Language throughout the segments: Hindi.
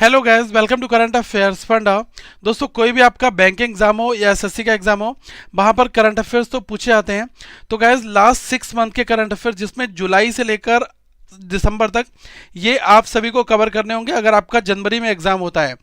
Hello guys, welcome to current affairs funda. दोस्तों, कोई भी आपका बैंक एग्जाम हो या एसएससी का एग्जाम हो, वहां पर करंट अफेयर्स तो पूछे जाते हैं। तो गाइस, लास्ट 6 मंथ के करंट अफेयर्स, जिसमें जुलाई से लेकर दिसंबर तक, ये आप सभी को कवर करने होंगे अगर आपका जनवरी में एग्जाम होता है।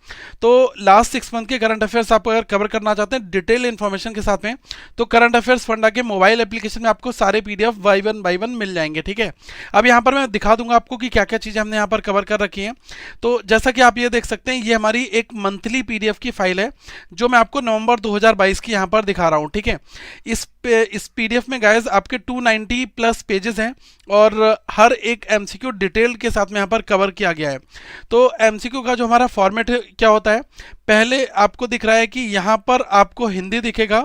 तो लास्ट 6 मंथ के करंट अफेयर्स आप अगर कवर करना चाहते हैं डिटेल इन्फॉर्मेशन के साथ में, तो करंट अफेयर्स फंडा के मोबाइल एप्लीकेशन में आपको सारे पीडीएफ बाई वन मिल जाएंगे। ठीक है, अब यहाँ पर मैं दिखा दूंगा आपको कि क्या क्या चीजें हमने यहाँ पर कवर कर रखी हैं। तो जैसा कि आप ये देख सकते हैं, ये हमारी एक मंथली पीडीएफ की फाइल है जो मैं आपको नवंबर 2022 की यहाँ पर दिखा रहा हूँ। ठीक है, इस पीडीएफ में गाइस आपके 290 प्लस पेजेस हैं और हर एक एमसीक्यू डिटेल के साथ में यहाँ पर कवर किया गया है। तो एमसीक्यू का जो हमारा फॉर्मेट क्या होता है, पहले आपको दिख रहा है कि यहाँ पर आपको हिंदी दिखेगा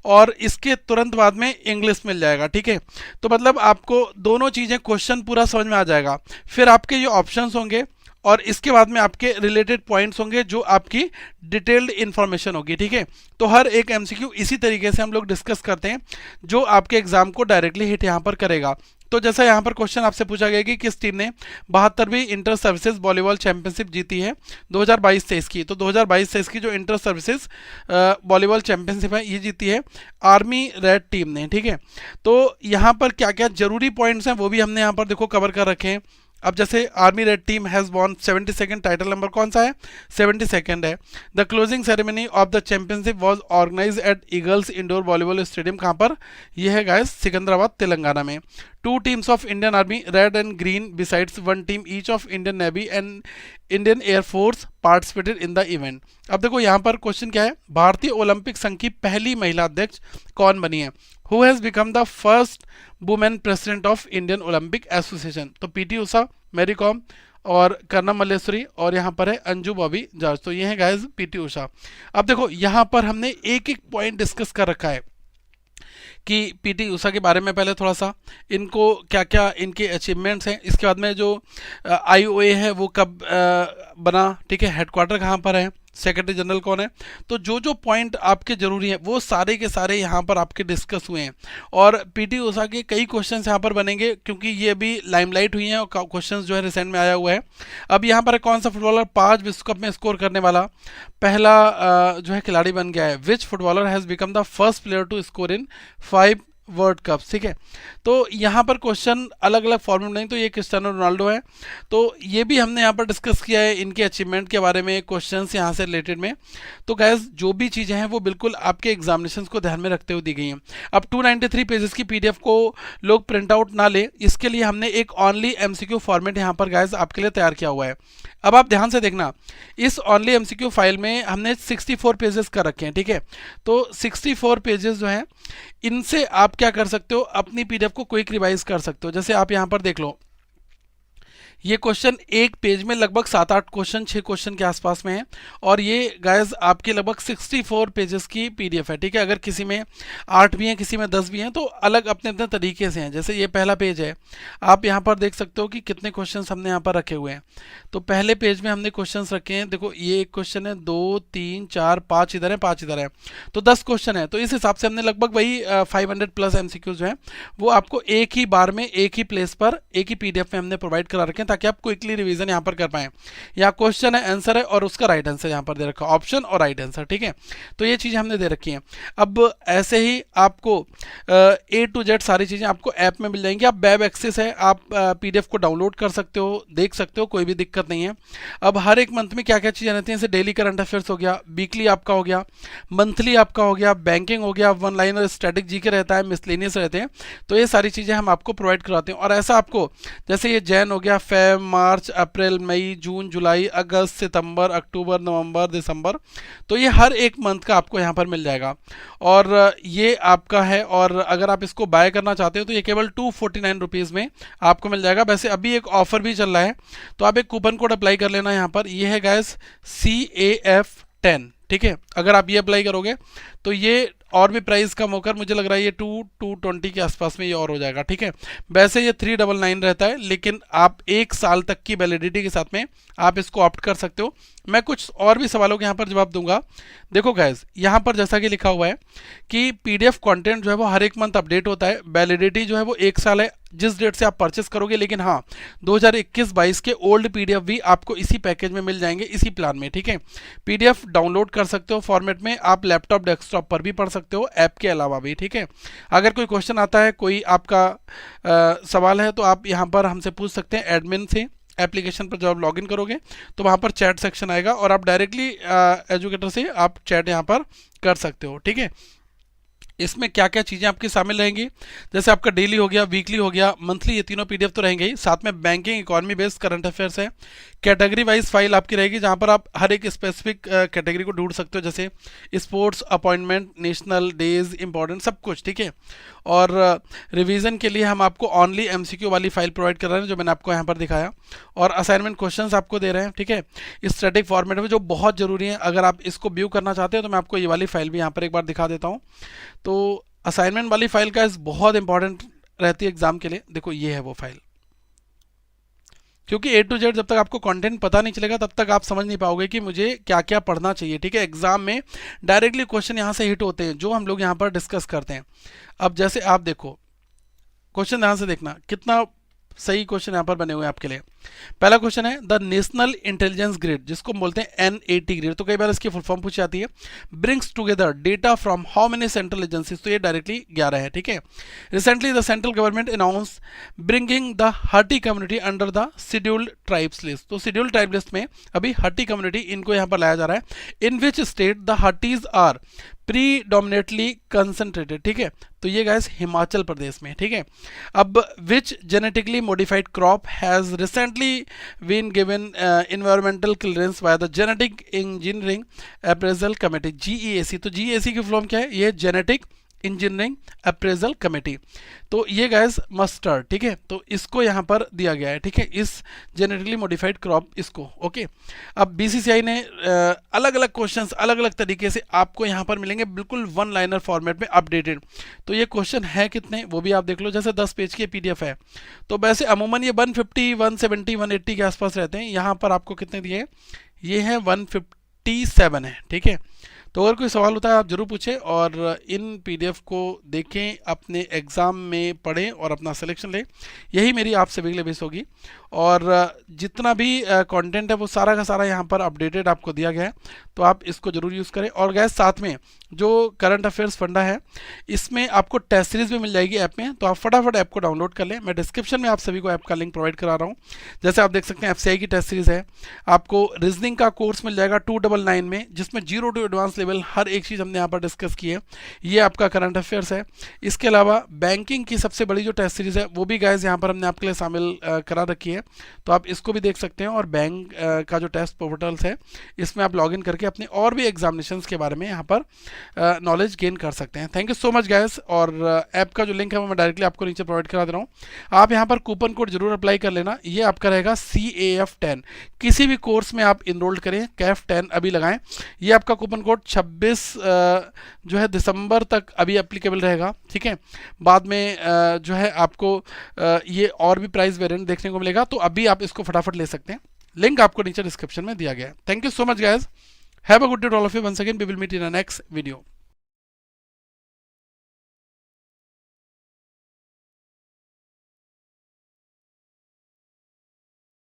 और इसके तुरंत बाद में इंग्लिश मिल जाएगा। ठीक है, तो मतलब आपको दोनों चीज़ें क्वेश्चन पूरा समझ में आ जाएगा। फिर आपके ये ऑप्शंस होंगे और इसके बाद में आपके रिलेटेड पॉइंट्स होंगे जो आपकी डिटेल्ड इन्फॉर्मेशन होगी। ठीक है, तो हर एक एमसीक्यू इसी तरीके से हम लोग डिस्कस करते हैं जो आपके एग्जाम को डायरेक्टली हिट यहाँ पर करेगा। तो जैसा यहाँ पर क्वेश्चन आपसे पूछा गया कि किस टीम ने 72वीं इंटर सर्विसेज वॉलीबॉल चैंपियनशिप जीती है 2022-23 की। तो 2022-23 की जो इंटर सर्विसेज वॉलीबॉल चैंपियनशिप है, ये जीती है आर्मी रेड टीम ने। ठीक है, तो यहाँ पर क्या क्या जरूरी पॉइंट्स हैं वो भी हमने यहाँ पर देखो कवर कर रखे हैं। अब जैसे army red team has won 72nd title, number कौन सा है, 72nd है। The closing ceremony of the championship was organise at Eagles indoor volleyball stadium, कहाँ पर, यह है गाइस सिकंदराबाद तेलंगाना में। 2 teams of Indian army red and green besides 1 team each of Indian navy and Indian air force participated in the event. अब देखो यहाँ पर क्वेश्चन क्या है, भारतीय ओलंपिक संघ की पहली महिला अध्यक्ष कौन बनी है, who has become the first women president of Indian Olympic association. तो पीटी उषा, मैरी कॉम और कर्णम मल्लेश्वरी, और यहाँ पर है अंजू बॉबी जॉर्ज। तो ये है गाइस पीटी उषा। अब देखो यहाँ पर हमने एक एक पॉइंट डिस्कस कर रखा है कि पीटी उषा के बारे में पहले थोड़ा सा, इनको क्या क्या इनके अचीवमेंट्स हैं, इसके बाद में जो आईओए है वो कब बना, ठीक है, हेडक्वार्टर कहाँ पर है, सेक्रेटरी जनरल कौन है। तो जो जो पॉइंट आपके जरूरी हैं वो सारे के सारे यहाँ पर आपके डिस्कस हुए हैं। और पीटी उषा के कई क्वेश्चंस यहाँ पर बनेंगे क्योंकि ये अभी लाइमलाइट हुई हैं और क्वेश्चंस जो है रिसेंट में आया हुआ है। अब यहाँ पर कौन सा फुटबॉलर 5 विश्व कप में स्कोर करने वाला पहला जो है खिलाड़ी बन गया है, which footballer has become the first player to score in 5 world cup. ठीक है, तो यहाँ पर क्वेश्चन अलग अलग फॉर्मेट नहीं, तो ये क्रिस्टियानो रोनाल्डो है, तो ये भी हमने यहाँ पर डिस्कस किया है इनके अचीवमेंट के बारे में, क्वेश्चंस यहाँ से रिलेटेड में। तो गैस जो भी चीज़ें हैं वो बिल्कुल आपके एग्जामिनेशंस को ध्यान में रखते हुए दी गई हैं। अब 293 पेजेस की पीडीएफ को लोग प्रिंट आउट ना ले, इसके लिए हमने एक ऑनली एमसीक्यू फॉर्मेट यहाँ पर गैस आपके लिए तैयार किया हुआ है। अब आप ध्यान से देखना, इस ऑनली एमसीक्यू फाइल में हमने 64 पेजेस कर रखे हैं। ठीक है, तो 64 पेजेस जो हैं इनसे आप क्या कर सकते हो, अपनी पीडीएफ को क्विक रिवाइज कर सकते हो। जैसे आप यहाँ पर देख लो, ये क्वेश्चन एक पेज में लगभग 7-8 क्वेश्चन, 6 क्वेश्चन के आसपास में है और ये गाइस आपके लगभग 64 पेजेस की पीडीएफ है। ठीक है, अगर किसी में 8 भी हैं, किसी में 10 भी हैं, तो अलग अपने अपने तरीके से हैं। जैसे ये पहला पेज है, आप यहाँ पर देख सकते हो कि कितने क्वेश्चन हमने यहाँ पर रखे हुए हैं। तो पहले पेज में हमने क्वेश्चन रखे हैं, देखो ये एक क्वेश्चन है, 2 3 4 5 इधर है, 5 इधर है, तो 10 क्वेश्चन है। तो इस हिसाब से हमने लगभग वही 500 प्लस एमसीक्यू जो है वो आपको एक ही बार में एक ही प्लेस पर एक ही पीडीएफ में हमने प्रोवाइड करा रखे हैं ताकि आप क्विकली रिवीजन यहाँ पर कर पाएं। यहाँ क्वेश्चन है, आंसर है और उसका राइट आंसर यहाँ पर दे रखा, ऑप्शन और राइट आंसर। ठीक है, तो ये चीज़ हमने दे रखी है। अब ऐसे ही आपको A to Z सारी चीज़ें आपको ऐप में मिल जाएंगी। आप वेब एक्सेस है, आप पीडीएफ को डाउनलोड कर सकते हो, देख सकते हो, कोई भी दिक्कत नहीं है। अब हर एक मंथ में क्या क्या चीज़ें रहती हैं, जैसे डेली करंट अफेयर्स हो गया, वीकली आपका हो गया, मंथली आपका हो गया, बैंकिंग हो गया, वन लाइनर स्टैटिक जीके रहता है, मिसलेनियस रहते हैं। तो ये सारी चीज़ें हम आपको प्रोवाइड कराते हैं। और ऐसा आपको जैसे ये जैन हो गया, फेब, मार्च, अप्रैल, मई, जून, जुलाई, अगस्त, सितंबर, अक्टूबर, नवंबर, दिसंबर, तो ये हर एक मंथ का आपको यहाँ पर मिल जाएगा और ये आपका है। और अगर आप इसको बाय करना चाहते हो तो ये केवल 249 रुपीज़ में आपको मिल जाएगा। वैसे अभी एक ऑफर भी चल रहा है, तो आप एक कूपन कोड अप्लाई कर लेना यहाँ पर, ये है गाइस CAF10। ठीक है, अगर आप ये अप्लाई करोगे तो ये और भी प्राइस कम होकर मुझे लग रहा है ये 220 के आसपास में ये और हो जाएगा। ठीक है, वैसे ये 399 रहता है, लेकिन आप 1 साल तक की वैलिडिटी के साथ में आप इसको ऑप्ट कर सकते हो। मैं कुछ और भी सवालों के यहाँ पर जवाब दूंगा। देखो गाइज, यहाँ पर जैसा कि लिखा हुआ है कि पीडीएफ कंटेंट जो है वो हर एक मंथ अपडेट होता है, वैलिडिटी जो है वो 1 साल है। जिस डेट से आप परचेस करोगे, लेकिन हाँ 2021-22 के ओल्ड पीडीएफ भी आपको इसी पैकेज में मिल जाएंगे, इसी प्लान में, ठीक है। पीडीएफ डाउनलोड कर सकते हो फॉर्मेट में, आप लैपटॉप डेस्कटॉप पर भी पढ़ सकते हो ऐप के अलावा भी, ठीक है। अगर कोई क्वेश्चन आता है, कोई आपका सवाल है, तो आप यहाँ पर हमसे पूछ सकते हैं एडमिन से। एप्लीकेशन पर जब आप लॉगिन करोगे तो वहाँ पर चैट सेक्शन आएगा और आप डायरेक्टली एजुकेटर से आप चैट यहाँ पर कर सकते हो, ठीक है। इसमें क्या क्या चीज़ें आपकी शामिल रहेंगी, जैसे आपका डेली हो गया, वीकली हो गया, मंथली, ये तीनों पीडीएफ तो रहेंगे ही। साथ में banking, economy based current affairs है। कैटेगरी वाइज फाइल आपकी रहेगी, जहां पर आप हर एक स्पेसिफिक कैटेगरी को ढूंढ सकते हो, जैसे sports, appointment, national days, important, सब कुछ, ठीक है। और रिवीजन के लिए हम आपको ओनली एमसीक्यू वाली फाइल प्रोवाइड कर रहे हैं, जो मैंने आपको यहाँ पर दिखाया, और असाइनमेंट क्वेश्चंस आपको दे रहे हैं, ठीक है, स्टैटिक फॉर्मेट में, जो बहुत जरूरी है। अगर आप इसको व्यू करना चाहते हो तो मैं आपको ये वाली फाइल भी यहाँ पर एक बार दिखा देता हूँ। तो असाइनमेंट वाली फाइल का बहुत इंपॉर्टेंट रहती है एग्जाम के लिए। देखो ये है वो फाइल, क्योंकि ए टू जेड जब तक आपको कंटेंट पता नहीं चलेगा तब तक आप समझ नहीं पाओगे कि मुझे क्या क्या पढ़ना चाहिए, ठीक है। एग्जाम में डायरेक्टली क्वेश्चन यहाँ से हिट होते हैं, जो हम लोग यहाँ पर डिस्कस करते हैं। अब जैसे आप देखो क्वेश्चन, ध्यान से देखना, कितना सही क्वेश्चन यहाँ पर बने हुए हैं आपके लिए। पहला क्वेश्चन है द नेशनल इंटेलिजेंस ग्रिड, जिसको बोलते हैं एनएटी ग्रिड, तो कई बार इसकी फुल फॉर्म पूछी जाती है, brings together data from how many central agencies, तो ये डायरेक्टली 11 है, ठीक है। Recently the central government announce bringing the Hatti community under the scheduled tribes list, तो शेड्यूल्ड ट्राइब लिस्ट में अभी हटी कम्युनिटी, इनको यहाँ पर लाया जा रहा है। In which state the Hattis are predominantly concentrated, ठीक है, तो ये गाइस हिमाचल प्रदेश में, ठीक है। अब which genetically modified crop has recently been given environmental clearance by the genetic engineering appraisal committee, GEAC, तो जीईएसी की फॉर्म क्या है, ये जेनेटिक इंजीनियरिंग अप्रेजल कमेटी, तो ये गाइस मस्टर्ड, ठीक है, तो इसको यहाँ पर दिया गया है, ठीक है, इस जेनेटिकली मॉडिफाइड क्रॉप, इसको, ओके। अब बीसीसीआई ने अलग अलग क्वेश्चंस अलग अलग तरीके से आपको यहाँ पर मिलेंगे, बिल्कुल वन लाइनर फॉर्मेट में अपडेटेड। तो ये क्वेश्चन है कितने, वो भी आप देख लो, जैसे 10 पेज की पीडीएफ है, तो वैसे अमूमन ये 150, 170, 180 के आसपास रहते हैं। यहाँ पर आपको कितने दिए, ये है 157 है, ठीक है। तो अगर कोई सवाल होता है आप जरूर पूछें, और इन पीडीएफ को देखें, अपने एग्ज़ाम में पढ़ें और अपना सिलेक्शन लें, यही मेरी आपसे बिगले बेस होगी। और जितना भी कंटेंट है वो सारा का सारा यहाँ पर अपडेटेड आपको दिया गया है, तो आप इसको जरूर यूज़ करें। और गैस साथ में जो करंट अफेयर्स फंडा है, इसमें आपको टेस्ट सीरीज भी मिल जाएगी ऐप में, तो आप फटाफट ऐप को डाउनलोड कर लें। मैं डिस्क्रिप्शन में आप सभी को ऐप का लिंक प्रोवाइड करा रहा हूँ। जैसे आप देख सकते हैं एफसीआई की टेस्ट सीरीज है, आपको रीजनिंग का कोर्स मिल जाएगा 299 में, जिसमें 0 टू एडवांस लेवल हर एक चीज़ हमने यहाँ पर डिस्कस की है। ये आपका करंट अफेयर्स है। इसके अलावा बैंकिंग की सबसे बड़ी जो टेस्ट सीरीज है वो भी गाइज यहाँ पर हमने आपके लिए शामिल करा रखी है, तो आप इसको भी देख सकते हैं। और बैंक का जो टेस्ट पोर्टल्स है, इसमें आप लॉगिन करके अपने और भी एग्जामिनेशंस के बारे में यहाँ पर नॉलेज गेन कर सकते हैं। Thank you so much guys. और ऐप का जो लिंक है वो मैं डायरेक्टली आपको नीचे प्रोवाइड करा दे रहा हूँ। आप यहाँ पर कूपन कोड जरूर अप्लाई कर लेना, ये आपका रहेगा CAF10। किसी भी कोर्स में आप इनरोल्ड करें, CAF10 अभी लगाएं। ये आपका कूपन कोड 26 जो है दिसंबर तक अभी एप्लीकेबल रहेगा, ठीक है। बाद में जो है आपको ये और भी प्राइस वेरिएंट देखने को मिलेगा, तो अभी आप इसको फटाफट ले सकते हैं। लिंक आपको नीचे डिस्क्रिप्शन में दिया गया है। Thank you so much guys, have a good day all of you. Once again we will meet in a next video.